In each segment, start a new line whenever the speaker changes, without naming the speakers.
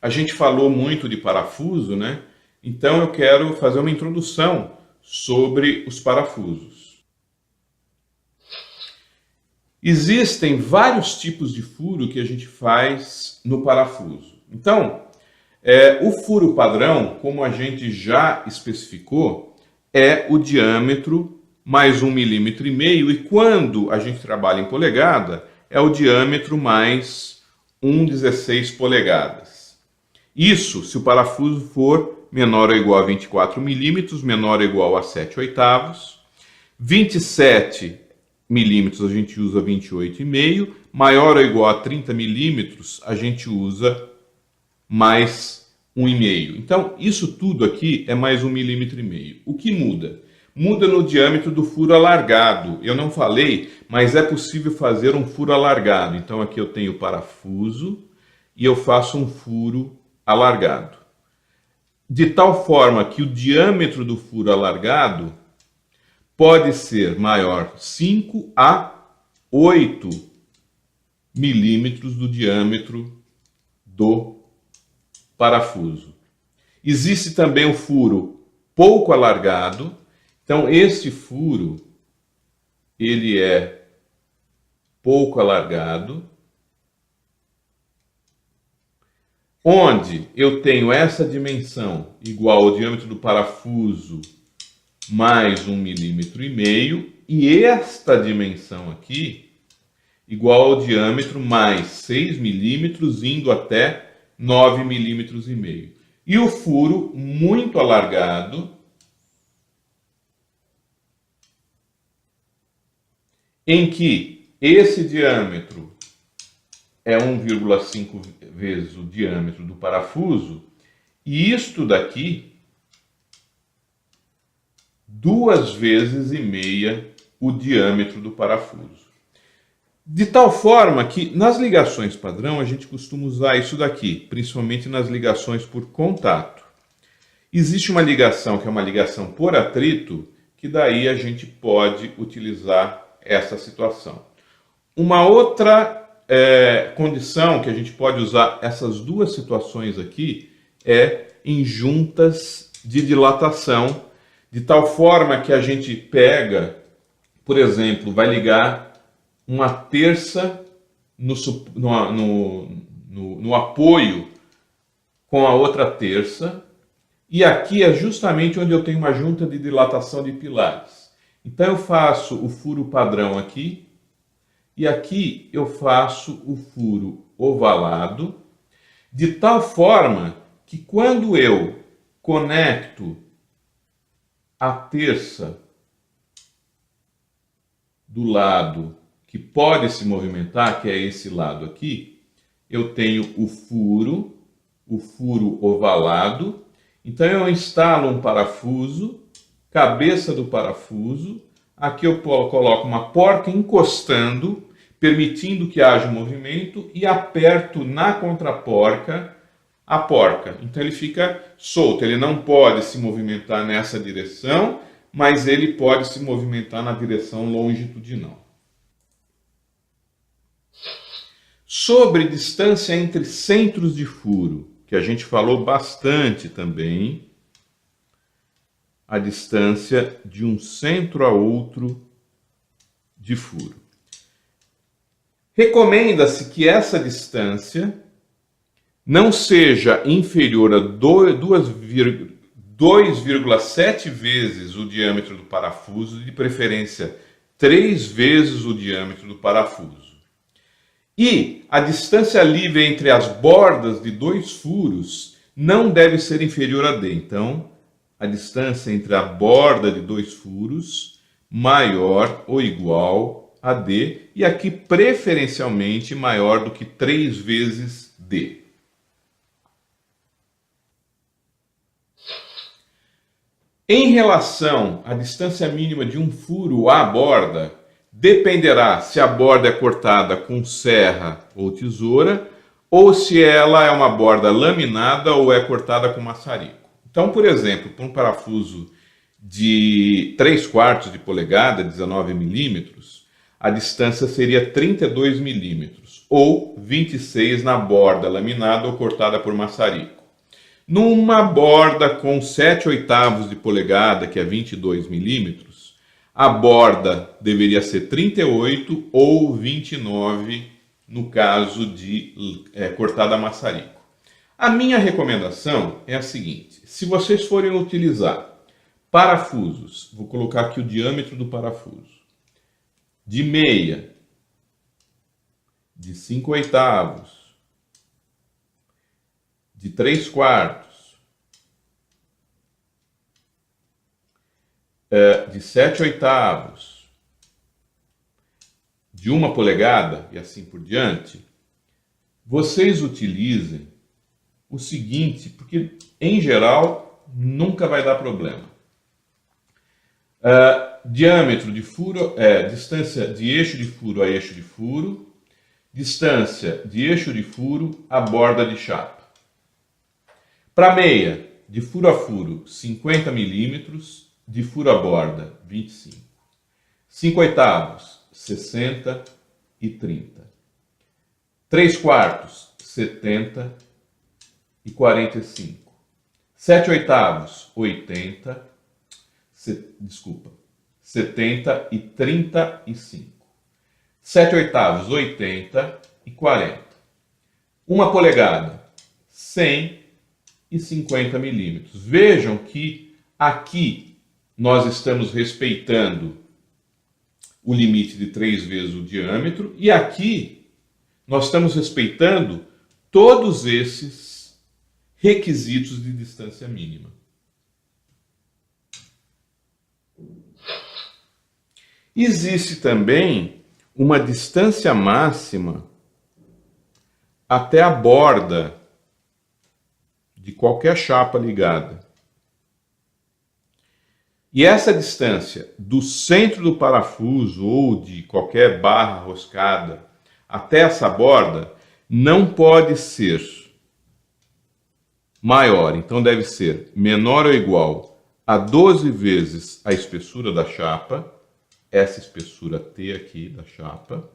a gente falou muito de parafuso, né? Então eu quero fazer uma introdução sobre os parafusos. Existem vários tipos de furo que a gente faz no parafuso. Então, o furo padrão, como a gente já especificou, é o diâmetro mais 1,5 milímetro, e quando a gente trabalha em polegada, é o diâmetro mais 1,16 polegadas. Isso se o parafuso for menor ou igual a 24 milímetros, menor ou igual a 7/8. 27 milímetros a gente usa 28,5, maior ou igual a 30 milímetros a gente usa mais 1,5. Então, isso tudo aqui é mais 1,5 milímetro. O que muda? Muda no diâmetro do furo alargado. Eu não falei, mas é possível fazer um furo alargado. Então, aqui eu tenho o parafuso e eu faço um furo alargado. De tal forma que o diâmetro do furo alargado pode ser maior 5 a 8 milímetros do diâmetro do parafuso. Existe também o furo pouco alargado. Então, este furo, ele é pouco alargado, onde eu tenho essa dimensão igual ao diâmetro do parafuso mais 1,5 milímetro, e esta dimensão aqui igual ao diâmetro mais 6 milímetros, indo até 9,5 milímetros. E o furo muito alargado, em que esse diâmetro é 1,5 vezes o diâmetro do parafuso, e isto daqui 2,5 vezes o diâmetro do parafuso. De tal forma que nas ligações padrão a gente costuma usar isso daqui, principalmente nas ligações por contato. Existe uma ligação que é uma ligação por atrito, que daí a gente pode utilizar essa situação. Uma outra condição que a gente pode usar essas duas situações aqui é em juntas de dilatação, de tal forma que a gente pega, por exemplo, vai ligar uma terça no apoio com a outra terça, e aqui é justamente onde eu tenho uma junta de dilatação de pilares. Então eu faço o furo padrão aqui, e aqui eu faço o furo ovalado, de tal forma que quando eu conecto a terça do lado que pode se movimentar, que é esse lado aqui, eu tenho o furo ovalado. Então eu instalo um parafuso, cabeça do parafuso, aqui eu coloco uma porca encostando, permitindo que haja movimento, e aperto na contraporca a porca. Então ele fica solto, ele não pode se movimentar nessa direção, mas ele pode se movimentar na direção longitudinal. Sobre distância entre centros de furo, que a gente falou bastante também, a distância de um centro a outro de furo. Recomenda-se que essa distância não seja inferior a 2,7 vezes o diâmetro do parafuso, de preferência 3 vezes o diâmetro do parafuso. E a distância livre entre as bordas de dois furos não deve ser inferior a D. Então, a distância entre a borda de dois furos maior ou igual a D, e aqui preferencialmente maior do que 3 vezes D. Em relação à distância mínima de um furo à borda, dependerá se a borda é cortada com serra ou tesoura, ou se ela é uma borda laminada ou é cortada com maçarico. Então, por exemplo, para um parafuso de 3/4 de polegada, 19 milímetros, a distância seria 32 milímetros. ou 26 na borda laminada ou cortada por maçarico. Numa borda com 7/8 de polegada, que é 22 milímetros, a borda deveria ser 38 ou 29 no caso de cortada a maçarico. A minha recomendação é a seguinte: se vocês forem utilizar parafusos, vou colocar aqui o diâmetro do parafuso, de meia, de 5/8, de 3/4, de 7/8, de 1 polegada e assim por diante, vocês utilizem o seguinte, porque em geral nunca vai dar problema. Diâmetro de furo, distância de eixo de furo a eixo de furo, distância de eixo de furo a borda de chapa. Para meia, de furo a furo, 50 milímetros, de furo a borda, 25. 5/8, 60 e 30. 3/4, 70 e 45. 7/8, 80, 70 e 35. 7/8, 80 e 40. 1 polegada, 100 e 50 milímetros. Vejam que aqui nós estamos respeitando o limite de 3 vezes o diâmetro e aqui nós estamos respeitando todos esses requisitos de distância mínima. Existe também uma distância máxima até a borda de qualquer chapa ligada. E essa distância do centro do parafuso ou de qualquer barra roscada até essa borda não pode ser maior, então deve ser menor ou igual a 12 vezes a espessura da chapa, essa espessura T aqui da chapa,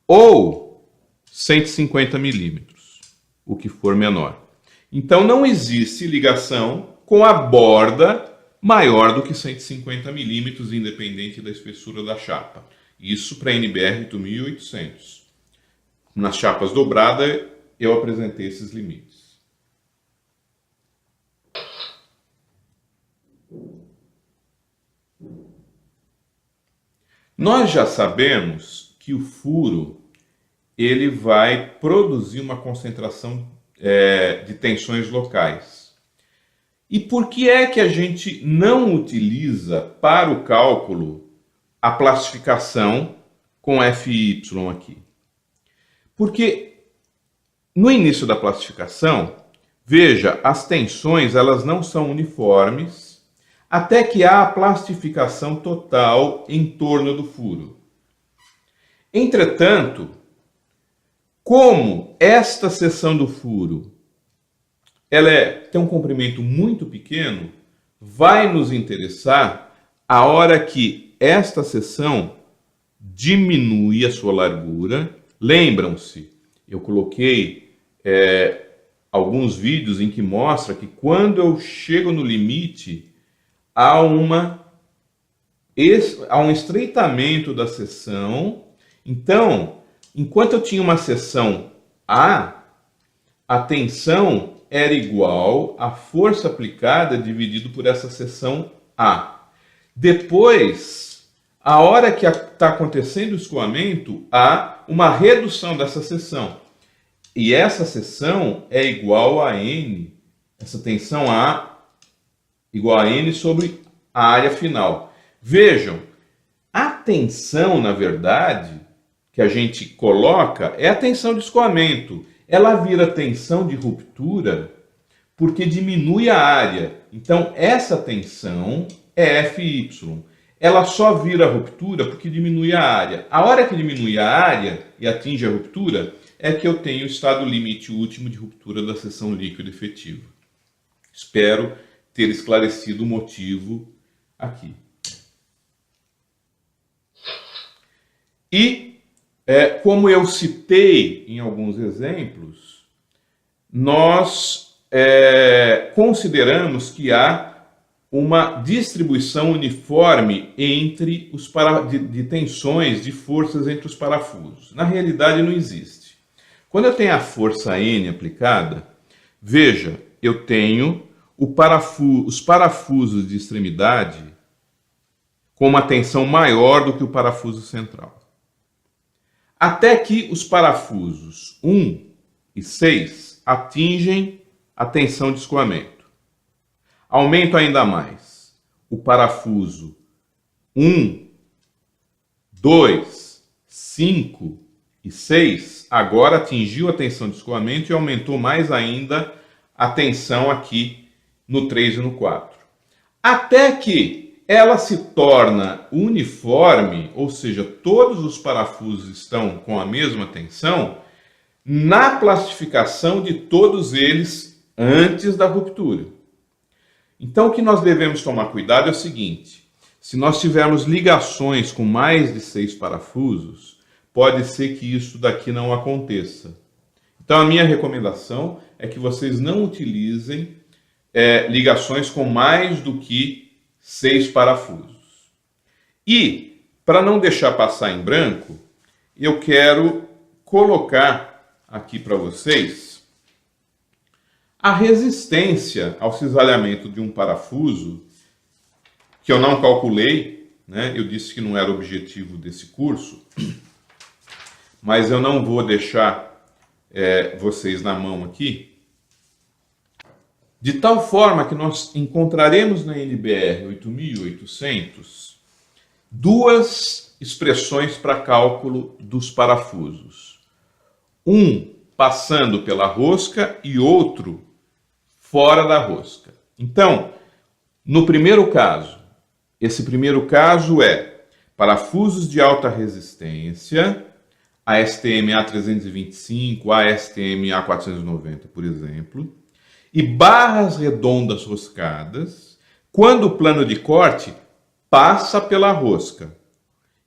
ou 150 milímetros, o que for menor. Então não existe ligação com a borda maior do que 150 milímetros, independente da espessura da chapa. Isso para NBR 8800. Nas chapas dobradas eu apresentei esses limites. Nós já sabemos que o furo ele vai produzir uma concentração de tensões locais. E por que é que a gente não utiliza para o cálculo a plastificação com FY aqui? Porque no início da plastificação, veja, as tensões elas não são uniformes até que há a plastificação total em torno do furo. Entretanto, como esta seção do furo ela tem um comprimento muito pequeno, vai nos interessar a hora que esta seção diminui a sua largura. Lembram-se, eu coloquei alguns vídeos em que mostra que quando eu chego no limite, há um estreitamento da seção. Então, enquanto eu tinha uma seção A, a tensão era igual à força aplicada dividido por essa seção A. Depois, a hora que está acontecendo o escoamento, há uma redução dessa seção. E essa seção é igual a N, essa tensão A igual a N sobre a área final. Vejam, a tensão, na verdade, que a gente coloca é a tensão de escoamento. Ela vira tensão de ruptura porque diminui a área. Então, essa tensão é FY. Ela só vira ruptura porque diminui a área. A hora que diminui a área e atinge a ruptura é que eu tenho o estado limite último de ruptura da seção líquida efetiva. Espero ter esclarecido o motivo aqui. E Como eu citei em alguns exemplos, nós consideramos que há uma distribuição uniforme entre de tensões, de forças entre os parafusos. Na realidade, não existe. Quando eu tenho a força N aplicada, veja, eu tenho os parafusos de extremidade com uma tensão maior do que o parafuso central. Até que os parafusos 1 e 6 atingem a tensão de escoamento. Aumento ainda mais. O parafuso 1, 2, 5 e 6 agora atingiu a tensão de escoamento e aumentou mais ainda a tensão aqui no 3 e no 4. Até que ela se torna uniforme, ou seja, todos os parafusos estão com a mesma tensão, na plastificação de todos eles antes da ruptura. Então, o que nós devemos tomar cuidado é o seguinte: se nós tivermos ligações com mais de 6 parafusos, pode ser que isso daqui não aconteça. Então, a minha recomendação é que vocês não utilizem ligações com mais do que 6 parafusos. E, para não deixar passar em branco, eu quero colocar aqui para vocês a resistência ao cisalhamento de um parafuso, que eu não calculei, né? Eu disse que não era o objetivo desse curso, mas eu não vou deixar vocês na mão aqui, de tal forma que nós encontraremos na NBR 8800 duas expressões para cálculo dos parafusos. Um passando pela rosca e outro fora da rosca. Então, no primeiro caso, esse primeiro caso é parafusos de alta resistência, ASTM A325, ASTM A490, por exemplo, e barras redondas roscadas, quando o plano de corte passa pela rosca.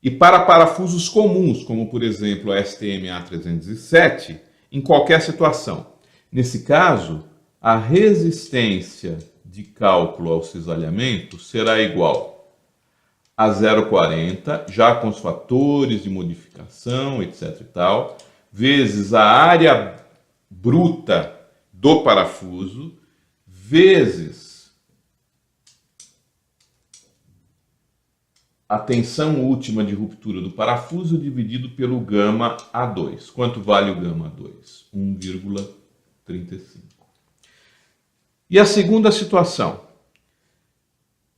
E para parafusos comuns, como por exemplo a ASTM A307, em qualquer situação. Nesse caso, a resistência de cálculo ao cisalhamento será igual a 0,40, já com os fatores de modificação, etc. e tal, vezes a área bruta do parafuso, vezes a tensão última de ruptura do parafuso dividido pelo gama A2. Quanto vale o gama A2? 1,35. E a segunda situação.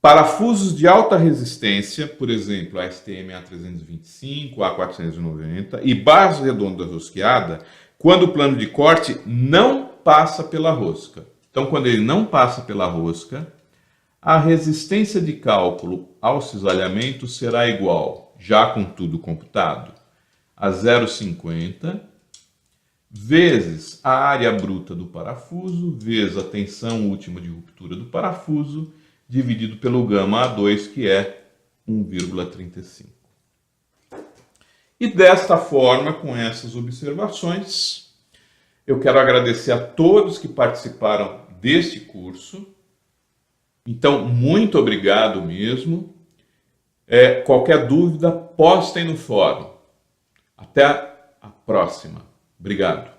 Parafusos de alta resistência, por exemplo, a ASTM A325, A490 e barras redondas rosqueada, quando o plano de corte não passa pela rosca. Então, quando ele não passa pela rosca, a resistência de cálculo ao cisalhamento será igual, já com tudo computado, a 0,50 vezes a área bruta do parafuso, vezes a tensão última de ruptura do parafuso, dividido pelo gama A2, que é 1,35. E desta forma, com essas observações, eu quero agradecer a todos que participaram deste curso. Então, muito obrigado mesmo. Qualquer dúvida, postem no fórum. Até a próxima. Obrigado.